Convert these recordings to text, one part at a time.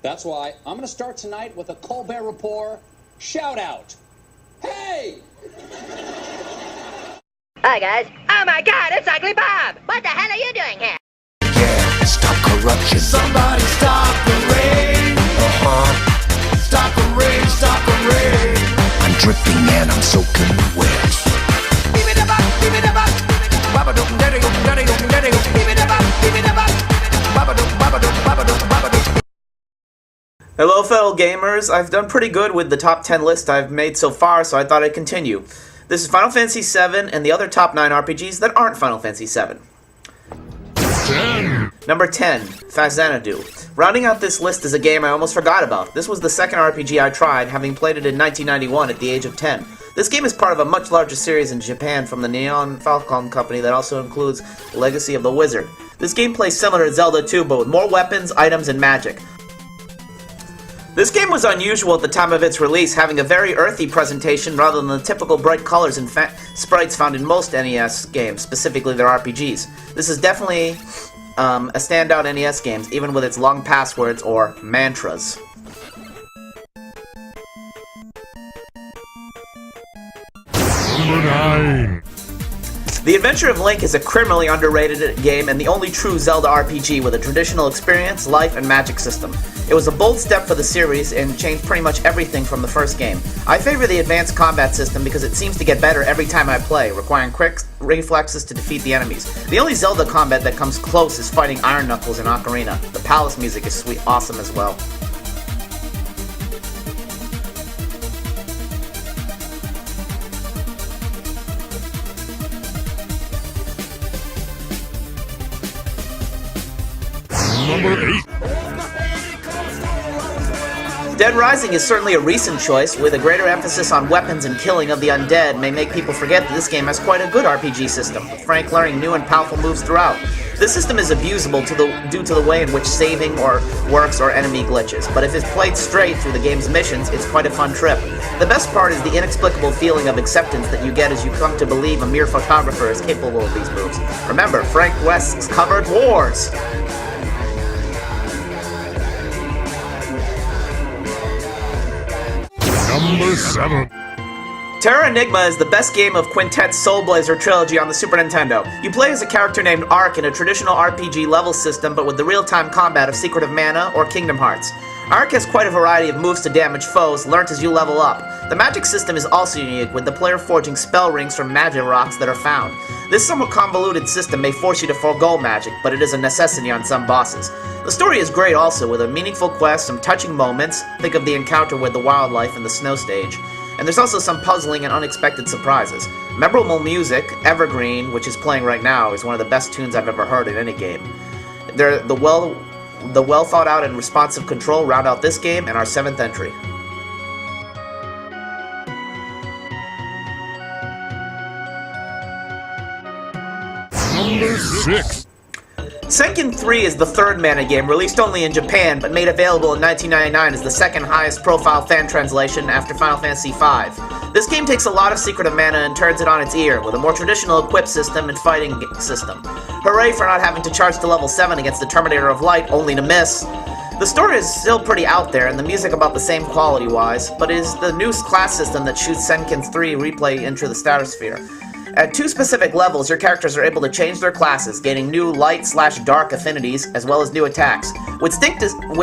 That's why I'm going to start tonight with a Colbert Report shout out. Hey! Hi, guys. Oh, my God, it's Ugly Bob. What the hell are you doing here? Yeah, stop corruption. Somebody stop the rain. Stop the rain, stop the rain. I'm dripping and I'm soaking wet. Give it up, give it up. Babadook, daddy-dook, daddy-dook, daddy-dook. Give it up, give it up. Babadook, babadook, babadook, babadook. Hello fellow gamers, I've done pretty good with the top 10 list I've made so far, so I thought I'd continue. This is Final Fantasy VII and the other top 9 RPGs that aren't Final Fantasy VII. 10. Number 10, Xanadu. Rounding out this list is a game I almost forgot about. This was the second RPG I tried, having played it in 1991 at the age of 10. This game is part of a much larger series in Japan from the Neon Falcon company that also includes Legacy of the Wizard. This game plays similar to Zelda 2, but with more weapons, items, and magic. This game was unusual at the time of its release, having a very earthy presentation rather than the typical bright colors and sprites found in most NES games, specifically their RPGs. This is definitely a standout NES game, even with its long passwords or mantras. Number 9. The Adventure of Link is a criminally underrated game and the only true Zelda RPG with a traditional experience, life, and magic system. It was a bold step for the series and changed pretty much everything from the first game. I favor the advanced combat system because it seems to get better every time I play, requiring quick reflexes to defeat the enemies. The only Zelda combat that comes close is fighting Iron Knuckles in Ocarina. The palace music is awesome as well. Number 8. Dead Rising is certainly a recent choice, with a greater emphasis on weapons and killing of the undead may make people forget that this game has quite a good RPG system, with Frank learning new and powerful moves throughout. This system is abusable due to the way in which saving works or enemy glitches, but if it's played straight through the game's missions, it's quite a fun trip. The best part is the inexplicable feeling of acceptance that you get as you come to believe a mere photographer is capable of these moves. Remember, Frank West's covered wars! Number 7. Terra Enigma is the best game of Quintet's Soul Blazer trilogy on the Super Nintendo. You play as a character named Ark in a traditional RPG level system, but with the real-time combat of Secret of Mana or Kingdom Hearts. Ark has quite a variety of moves to damage foes, learnt as you level up. The magic system is also unique, with the player forging spell rings from magic rocks that are found. This somewhat convoluted system may force you to forego magic, but it is a necessity on some bosses. The story is great also, with a meaningful quest, some touching moments, think of the encounter with the wildlife in the snow stage, and there's also some puzzling and unexpected surprises. Memorable music, Evergreen, which is playing right now, is one of the best tunes I've ever heard in any game. The well thought out and responsive control round out this game and our 7th entry. Number 6. Senkin 3 is the third Mana game, released only in Japan, but made available in 1999 as the second highest profile fan translation after Final Fantasy V. This game takes a lot of Secret of Mana and turns it on its ear, with a more traditional equip system and fighting system. Hooray for not having to charge to level 7 against the Terminator of Light, only to miss. The story is still pretty out there, and the music about the same quality-wise, but it is the new class system that shoots Senkin 3 replay into the stratosphere. At 2 specific levels, your characters are able to change their classes, gaining new light/dark affinities, as well as new attacks. With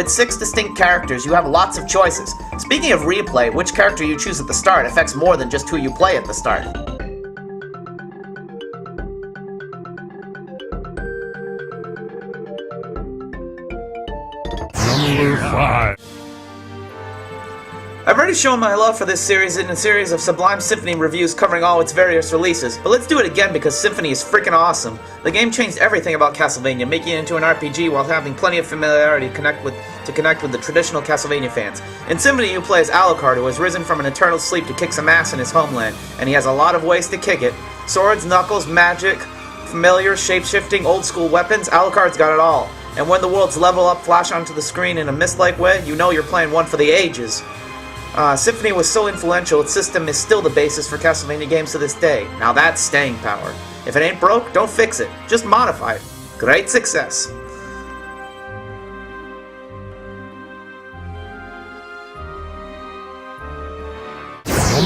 6 distinct characters, you have lots of choices. Speaking of replay, which character you choose at the start affects more than just who you play at the start. Number 5. I've already shown my love for this series in a series of Sublime Symphony reviews covering all its various releases, but let's do it again because Symphony is freaking awesome. The game changed everything about Castlevania, making it into an RPG while having plenty of familiarity to connect with the traditional Castlevania fans. In Symphony, you play as Alucard, who has risen from an eternal sleep to kick some ass in his homeland, and he has a lot of ways to kick it. Swords, knuckles, magic, familiar, shape-shifting, old-school weapons, Alucard's got it all. And when the world's level up flash onto the screen in a mist-like way, you know you're playing one for the ages. Symphony was so influential, its system is still the basis for Castlevania games to this day. Now that's staying power. If it ain't broke, don't fix it. Just modify it. Great success.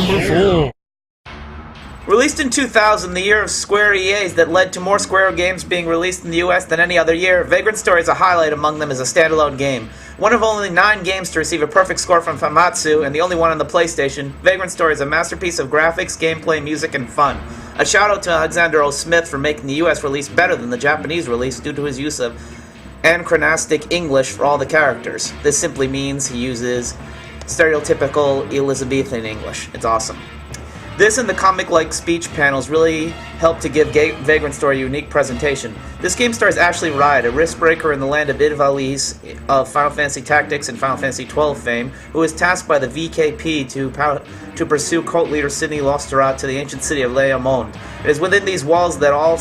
Number 4. Released in 2000, the year of Square EAs that led to more Square games being released in the US than any other year, Vagrant Story is a highlight among them as a standalone game. One of only 9 games to receive a perfect score from Famitsu, and the only one on the PlayStation, Vagrant Story is a masterpiece of graphics, gameplay, music, and fun. A shout out to Alexander O. Smith for making the US release better than the Japanese release due to his use of anachronistic English for all the characters. This simply means he uses stereotypical Elizabethan English. It's awesome. This and the comic-like speech panels really help to give Vagrant Story a unique presentation. This game stars Ashley Ride, a risk-breaker in the land of Ivalice of Final Fantasy Tactics and Final Fantasy XII fame, who is tasked by the VKP to pursue cult leader Sidney Losterat to the ancient city of Leamond. It is within these walls that all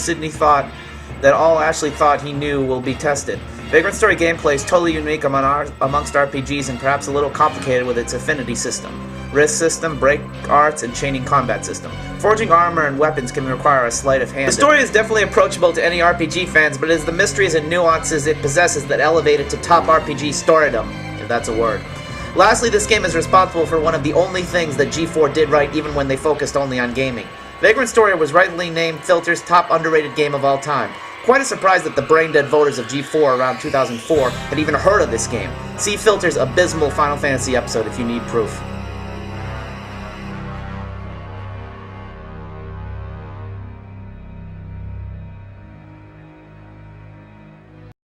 Ashley thought he knew will be tested. Vagrant Story gameplay is totally unique amongst RPGs and perhaps a little complicated with its affinity system, risk system, break arts, and chaining combat system. Forging armor and weapons can require a sleight of hand. The story is definitely approachable to any RPG fans, but it is the mysteries and nuances it possesses that elevate it to top RPG storydom, if that's a word. Lastly, this game is responsible for one of the only things that G4 did right even when they focused only on gaming. Vagrant Story was rightly named Filter's top underrated game of all time. Quite a surprise that the brain-dead voters of G4 around 2004 had even heard of this game. See Filter's abysmal Final Fantasy episode if you need proof.